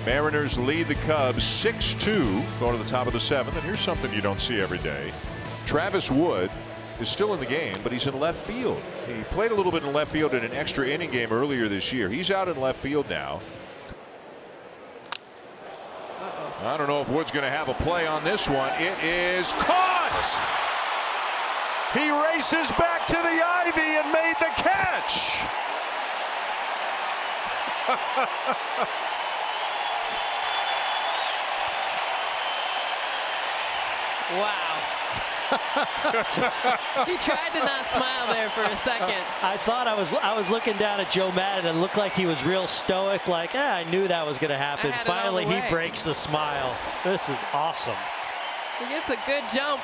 Mariners lead the Cubs 6-2 going to the top of the 7th. And here's something you don't see every day. Travis Wood is still in the game, but he's in left field. He played a little bit in left field in an extra inning game earlier this year. He's out in left field now. I don't know if Wood's going to have a play on this one. It is caught. He races back to the ivy and made the catch. Wow. He tried to not smile there for a second. I thought I was looking down at Joe Maddon and looked like he was real stoic, like, I knew that was going to happen. Finally, he breaks the smile. This is awesome. He gets a good jump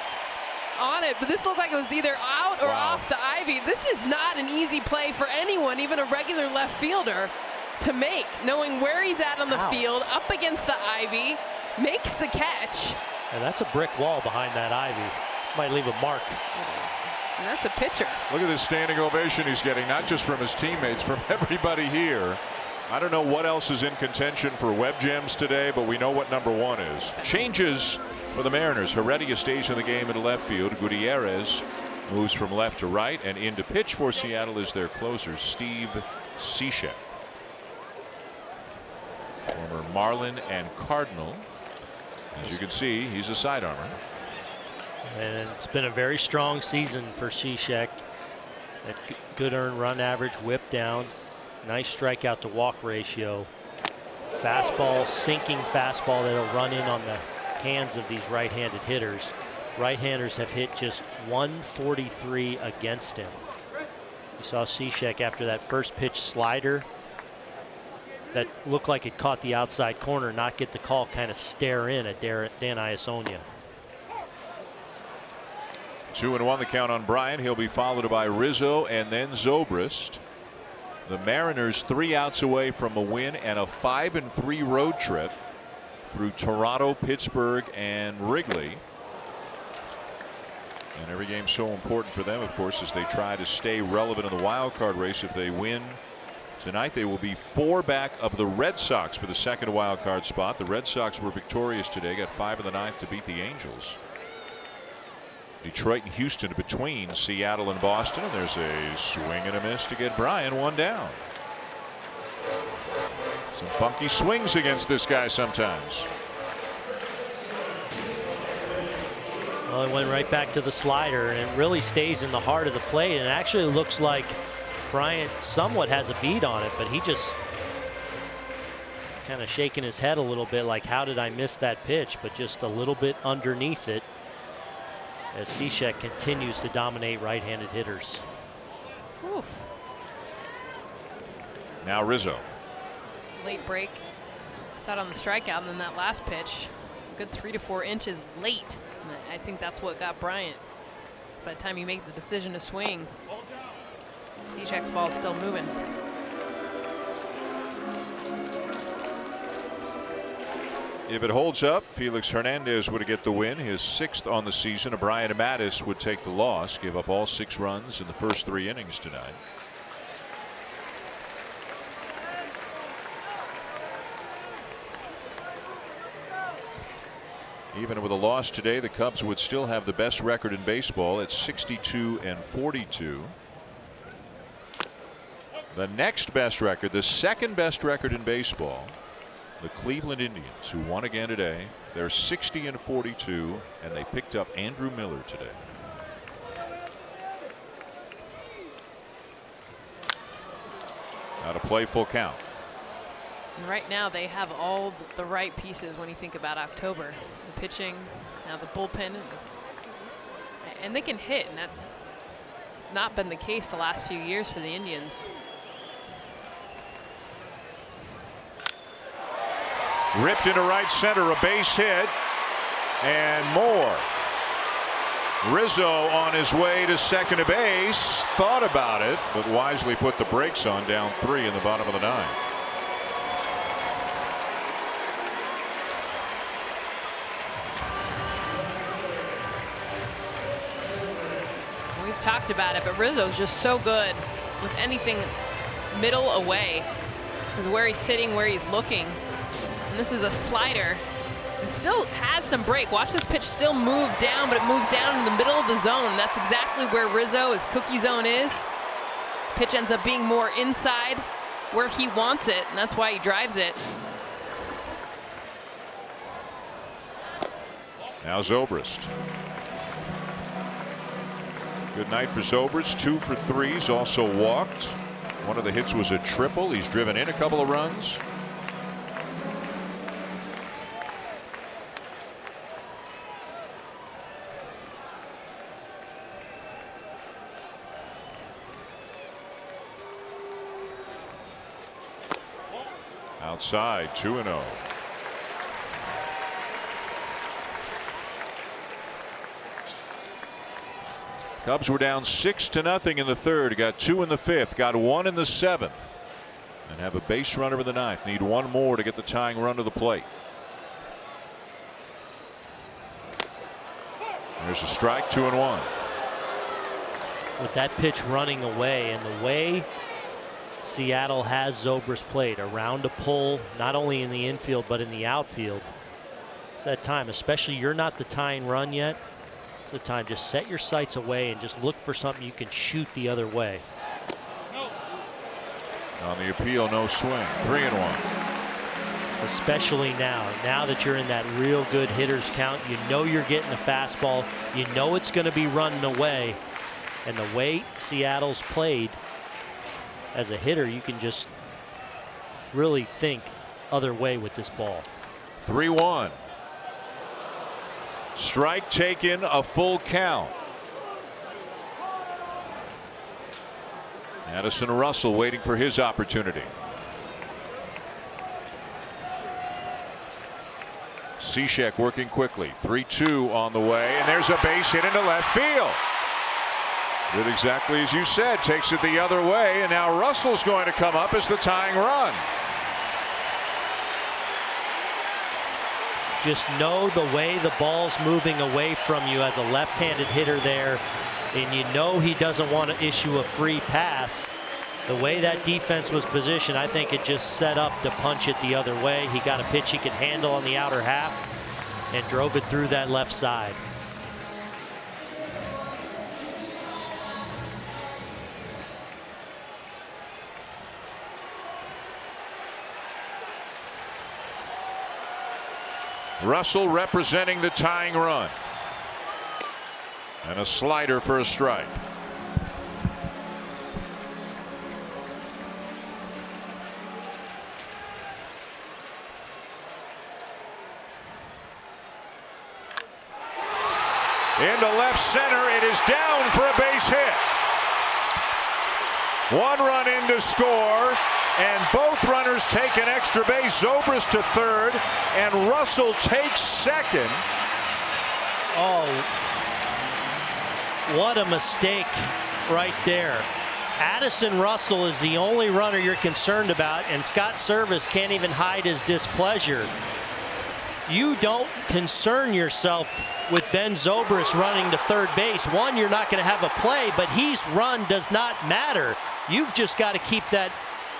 on it, but this looked like it was either out or off the ivy. This is not an easy play for anyone, even a regular left fielder, to make, knowing where he's at on the field, up against the ivy, makes the catch. And that's a brick wall behind that ivy. Might leave a mark. And that's a pitcher. Look at this standing ovation he's getting, not just from his teammates, from everybody here. I don't know what else is in contention for web gems today, but we know what #1 is. Changes for the Mariners. Heredia stays in the game in left field. Gutierrez moves from left to right, and in to pitch for Seattle is their closer, Steve Cishek. Former Marlin and Cardinal. As you can see, he's a sidearmer. And it's been a very strong season for Cishek. That good earned run average, whip down, nice strikeout to walk ratio. Fastball, sinking fastball that'll run in on the hands of these right-handed hitters. Right-handers have hit just 143 against him. You saw Cishek after that first pitch slider that looked like it caught the outside corner, not get the call, kind of stare in at Dan Iasonia. 2-1 the count on Bryant. He'll be followed by Rizzo and then Zobrist. The Mariners 3 outs away from a win and a 5-3 road trip through Toronto, Pittsburgh, and Wrigley. And every game so important for them, of course, as they try to stay relevant in the wild card race. If they win tonight, they will be 4 back of the Red Sox for the second wild card spot. The Red Sox were victorious today, got 5 in the 9th to beat the Angels. Detroit and Houston between Seattle and Boston, and there's a swing and a miss to get Bryant 1 down. Some funky swings against this guy sometimes. Well, it went right back to the slider, and it really stays in the heart of the plate, and it actually looks like Bryant somewhat has a beat on it, but he just kind of shaking his head a little bit like, how did I miss that pitch? But just a little bit underneath it, as Cishek continues to dominate right-handed hitters. Oof. Now Rizzo. Late break. Sat on the strikeout, and then that last pitch, a good 3 to 4 inches late. And I think that's what got Bryant. By the time you make the decision to swing, Cishek's ball is still moving. If it holds up, Felix Hernandez would get the win, his 6th on the season. Brian Mattis would take the loss, gave up all 6 runs in the first 3 innings tonight. Even with a loss today, the Cubs would still have the best record in baseball at 62-42. The next best record, the second best record in baseball, the Cleveland Indians, who won again today. They're 60-42, and they picked up Andrew Miller today. Now to play, full count. And right now they have all the right pieces when you think about October. The pitching, now the bullpen, and they can hit, and that's not been the case the last few years for the Indians. Ripped into right center, a base hit, and more. Rizzo on his way to second base, thought about it, but wisely put the brakes on, down 3 in the bottom of the 9th. We've talked about it, but Rizzo's just so good with anything middle away, because where he's sitting, where he's looking. And And this is a slider. And still has some break. Watch this pitch still move down, but it moves down in the middle of the zone. That's exactly where Rizzo, his cookie zone is. Pitch ends up being more inside where he wants it, and that's why he drives it. Now Zobrist. Good night for Zobrist. 2 for 3. He's also walked. One of the hits was a triple. He's driven in a couple of runs. Outside, 2-0. Cubs were down 6-0 in the third. Got 2 in the fifth. Got 1 in the seventh. And have a base runner in the ninth. Need 1 more to get the tying run to the plate. There's a strike, 2-1. With that pitch running away and the way Seattle has Zobrist played around a pull, not only in the infield but in the outfield. It's that time, especially you're not the tying run yet. It's the time, just set your sights away and just look for something you can shoot the other way. On the appeal, no swing. 3-1. Especially now that you're in that real good hitters count, you know you're getting a fastball, you know it's going to be running away, and the way Seattle's played as a hitter, you can just really think other way with this ball. 3-1. Strike taken, a full count. Addison Russell waiting for his opportunity. Cishek working quickly. 3-2 on the way, and there's a base hit into left field. Did exactly as you said, takes it the other way, and now Russell's going to come up as the tying run. Just know the way the ball's moving away from you as a left-handed hitter there, and you know he doesn't want to issue a free pass. The way that defense was positioned, I think it just set up to punch it the other way. He got a pitch he could handle on the outer half and drove it through that left side. Russell representing the tying run. And a slider for a strike. Into left center, it is down for a base hit. 1 run in to score, and both runners take an extra base. Zobrist to third, and Russell takes second. Oh, what a mistake right there. Addison Russell is the only runner you're concerned about, and Scott Service can't even hide his displeasure. You don't concern yourself with Ben Zobrist running to third base. One, you're not going to have a play, but his run does not matter. You've just got to keep that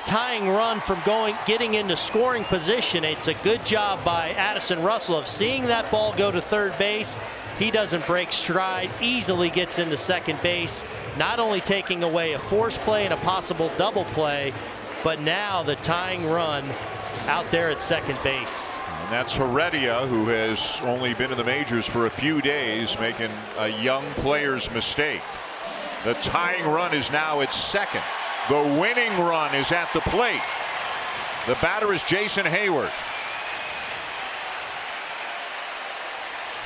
tying run from getting into scoring position. It's a good job by Addison Russell of seeing that ball go to third base. He doesn't break stride, easily gets into second base, not only taking away a force play and a possible double play, but now the tying run out there at second base. And that's Heredia, who has only been in the majors for a few days, making a young player's mistake. The tying run is now at second. The winning run is at the plate. The batter is Jason Hayward.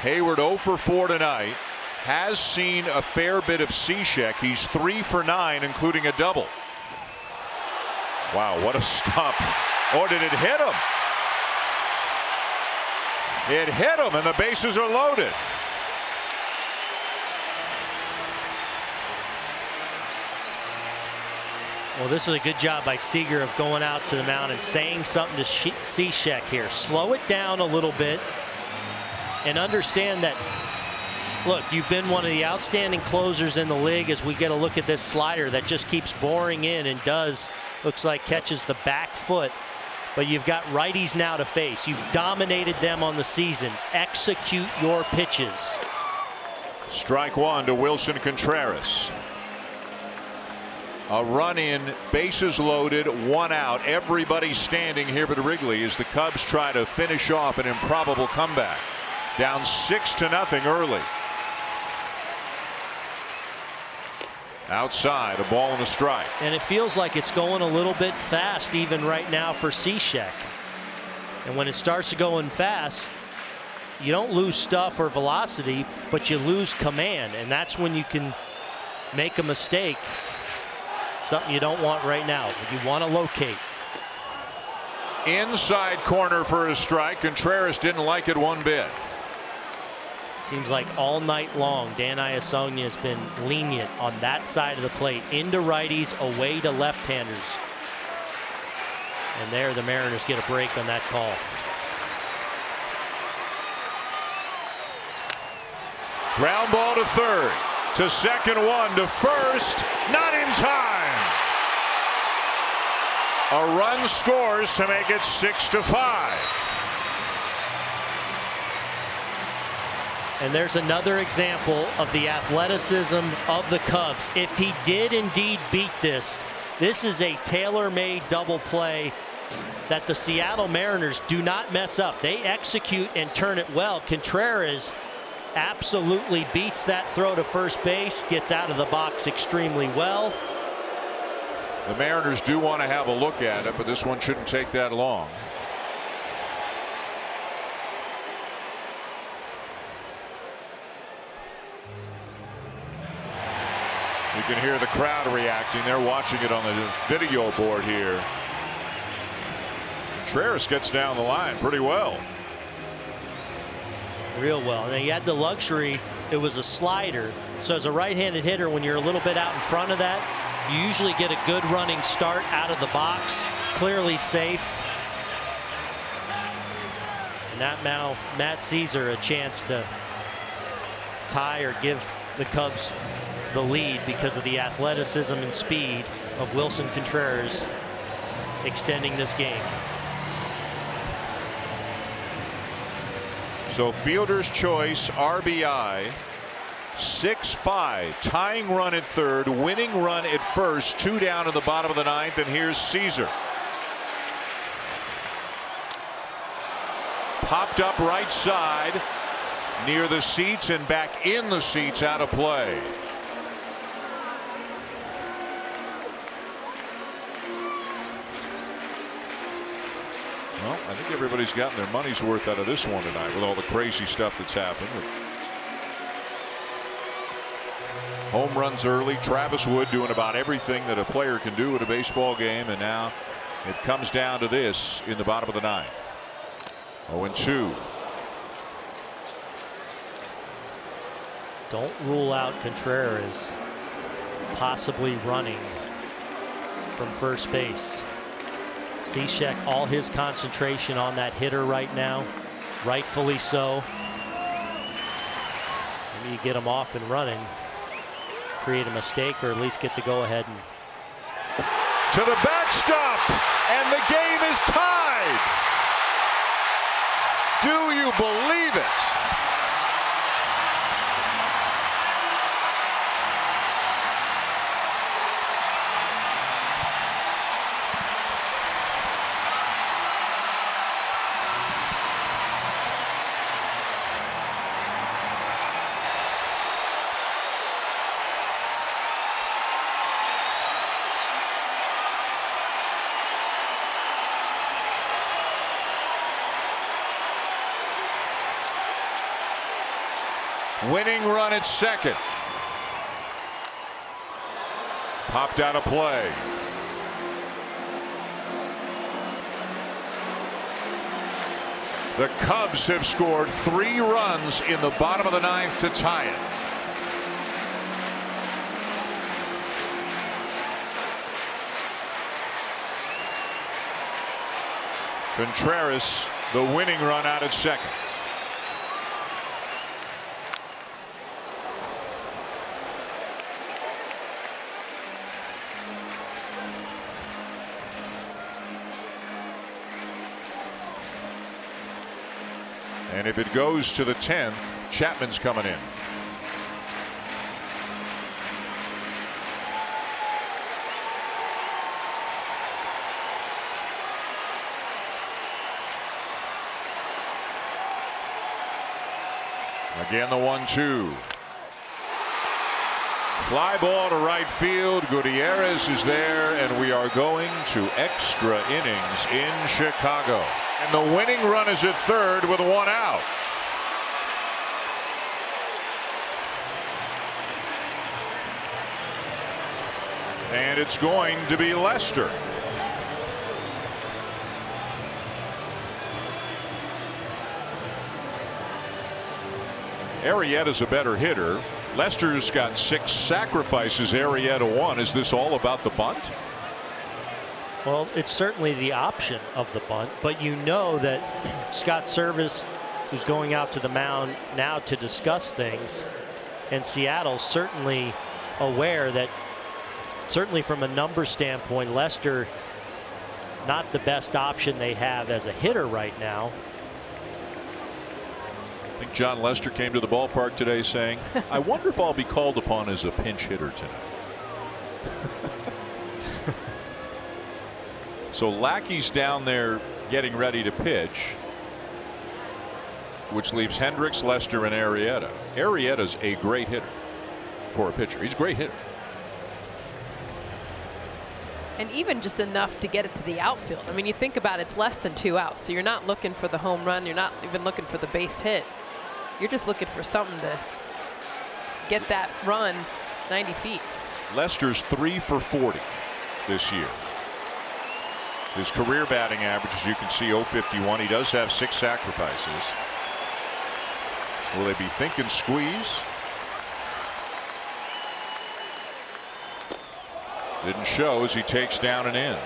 Hayward 0 for 4 tonight. Has seen a fair bit of Cishek. He's 3 for 9, including a double. Wow, what a stop. Or did it hit him? It hit him, and the bases are loaded. Well, this is a good job by Seager of going out to the mound and saying something to Cishek here. Slow it down a little bit and understand that, look, you've been one of the outstanding closers in the league as we get a look at this slider that just keeps boring in and looks like catches the back foot but you've got righties now to face. You've dominated them on the season. Execute your pitches. Strike one to Wilson Contreras. A run in, bases loaded, one out. Everybody standing here at Wrigley as the Cubs try to finish off an improbable comeback. Down 6-0 early. Outside, a ball and a strike. And it feels like it's going a little bit fast even right now for Cishek. And when it starts going fast, you don't lose stuff or velocity, but you lose command. And that's when you can make a mistake. Something you don't want right now. You want to locate. Inside corner for a strike. Contreras didn't like it one bit. Seems like all night long Dan Iasogna has been lenient on that side of the plate. Into righties, away to left-handers. And there the Mariners get a break on that call. Ground ball to third. To second, one to first. Not in time. A run scores to make it 6-5. And there's another example of the athleticism of the Cubs. If he did indeed beat this, this is a tailor-made double play that the Seattle Mariners do not mess up. They execute and turn it well. Contreras absolutely beats that throw to first base, gets out of the box extremely well. The Mariners do want to have a look at it, but this one shouldn't take that long. You can hear the crowd reacting. They're watching it on the video board here. Contreras gets down the line pretty well. Real well. And he had the luxury. It was a slider. So as a right-handed hitter, when you're a little bit out in front of that, you usually get a good running start out of the box. Clearly safe. And that now Matt Caesar a chance to tie or give the Cubs the lead because of the athleticism and speed of Wilson Contreras extending this game. So fielder's choice, RBI, 6-5, tying run at third, winning run at first, 2 down in the bottom of the ninth, and here's Caesar. Popped up right side, near the seats and back in the seats, out of play. Well, I think everybody's gotten their money's worth out of this one tonight with all the crazy stuff that's happened. Home runs early. Travis Wood doing about everything that a player can do at a baseball game, and now it comes down to this in the bottom of the ninth. 0-2. Don't rule out Contreras possibly running from first base. Cishek, all his concentration on that hitter right now, rightfully so. Maybe you get him off and running, create a mistake, or at least get the go-ahead. To the backstop, and the game is tied. Do you believe it? Winning run at second. Popped out of play. The Cubs have scored 3 runs in the bottom of the ninth to tie it. Contreras, the winning run out at second. And if it goes to the 10th, Chapman's coming in. Again, the 1-2. Fly ball to right field. Gutierrez is there, and we are going to extra innings in Chicago. And the winning run is at third with 1 out. And it's going to be Lester. Arrieta's a better hitter. Lester's got 6 sacrifices. Arrieta 1. Is this all about the bunt? Well, it's certainly the option of the bunt, but you know that Scott Service, who's going out to the mound now to discuss things, and Seattle's certainly aware that, certainly from a number standpoint, Lester not the best option they have as a hitter right now. I think Jon Lester came to the ballpark today saying, I wonder if I'll be called upon as a pinch hitter tonight. So Lackey's down there getting ready to pitch, which leaves Hendricks, Lester, and Arrieta. Arrieta's a great hitter for a pitcher. He's a great hitter. And even just enough to get it to the outfield. I mean, you think about it, it's less than 2 outs, so you're not looking for the home run. You're not even looking for the base hit. You're just looking for something to get that run 90 feet. Lester's 3 for 40 this year. His career batting average, as you can see, .051. He does have 6 sacrifices. Will they be thinking squeeze? Didn't show as he takes down and in.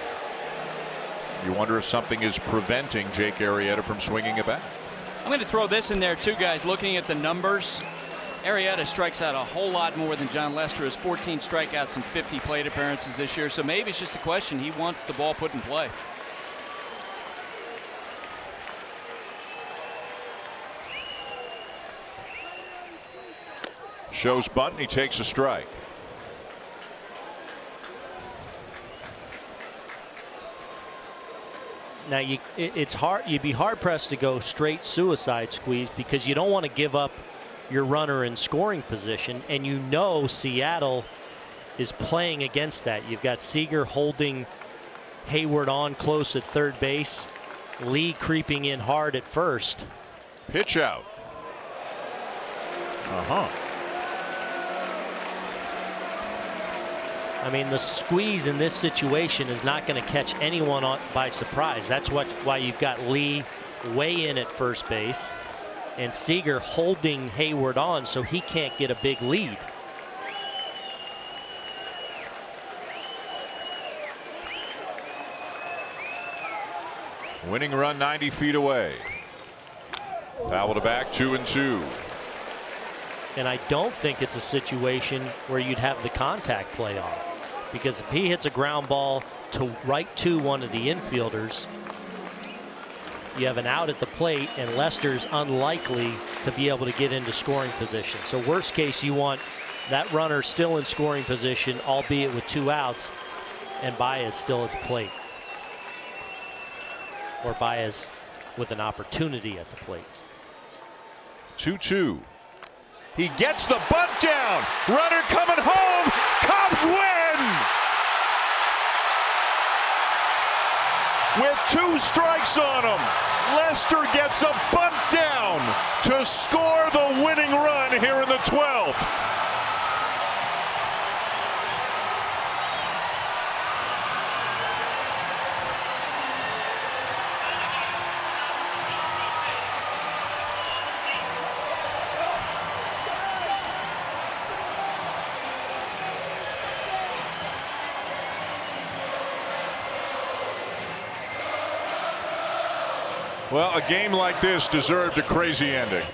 You wonder if something is preventing Jake Arrieta from swinging it back. I'm going to throw this in there too, guys. Looking at the numbers, Arrieta strikes out a whole lot more than Jon Lester. Has 14 strikeouts and 50 plate appearances this year. So maybe it's just a question. He wants the ball put in play. Shows bunt and he takes a strike. Now it's hard. You'd be hard pressed to go straight suicide squeeze because you don't want to give up your runner in scoring position, and you know Seattle is playing against that. You've got Seager holding Hayward on close at third base, Lee creeping in hard at first. Pitch out. I mean, the squeeze in this situation is not going to catch anyone by surprise. That's why you've got Lee way in at first base and Seager holding Hayward on so he can't get a big lead. Winning run 90 feet away. Foul to back, 2-2. And I don't think it's a situation where you'd have the contact play on, because if he hits a ground ball to right to one of the infielders, you have an out at the plate, and Lester's unlikely to be able to get into scoring position. So worst case, you want that runner still in scoring position, albeit with 2 outs, and Baez still at the plate, or Baez with an opportunity at the plate. 2-2. He gets the bunt down. Runner coming home. Cubs win! With 2 strikes on him, Lester gets a bunt down to score the winning run here in the 12th. Well, a game like this deserved a crazy ending.